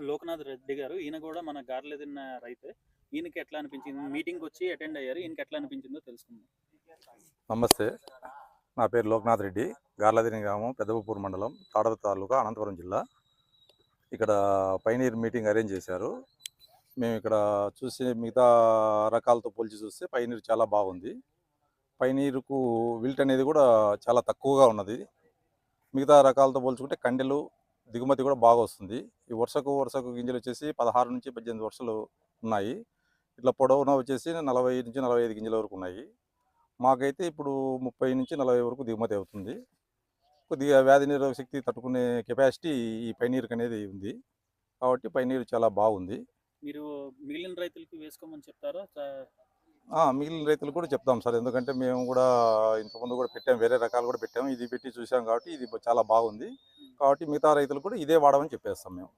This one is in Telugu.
లోకనాథ్ రెడ్డి గారు. ఈయన గూడా మన గారెలు తిన్న రైతే. ఈయనకి ఎట్లా అనిపించింది? మీటింగ్‌కొచ్చి అటెండ్ అయ్యారు. ఈయనకి ఎట్లా అనిపించిందో తెలుసుకుందాం. నమస్తే. నా పేరు లోక్నాథ్ రెడ్డి. గార్లదిన్నె గ్రామం, పెద్దపప్పూరు మండలం, తాడూరు తాలూకా, అనంతపురం జిల్లా. ఇక్కడ పైనీర్ మీటింగ్ అరేంజ్ చేశారు. మేము ఇక్కడ చూసి మిగతా రకాలతో పోల్చి చూస్తే పైనీర్ చాలా బాగుంది. పైనీరుకు విల్ట్ అనేది కూడా చాలా తక్కువగా ఉన్నది. మిగతా రకాలతో పోల్చుకుంటే కండెలు దిగుమతి కూడా బాగా వస్తుంది. ఈ వరుసకు గింజలు వచ్చేసి 16-18 వరుసలు ఉన్నాయి. ఇట్లా పొడవున వచ్చేసి 40-45 గింజల వరకు ఉన్నాయి. మాకైతే ఇప్పుడు 30-40 వరకు దిగుమతి అవుతుంది. కొద్దిగా వ్యాధి నిరోధక శక్తి తట్టుకునే కెపాసిటీ ఈ పైనీర్‌కి అనేది ఉంది. కాబట్టి పైనీర్ చాలా బాగుంది. మీరు మిగిలిన రైతులకి వేసుకోమని చెప్తారా? మిగిలిన రైతులు కూడా చెప్తాం సార్. ఎందుకంటే మేము కూడా ఇంతకుముందు కూడా పెట్టాం. వేరే రకాలు కూడా పెట్టాము. ఇది పెట్టి చూసాం కాబట్టి ఇది చాలా బాగుంది. కాబట్టి మిగతా రైతులు కూడా ఇదే వాడమని చెప్పేస్తాం మేము.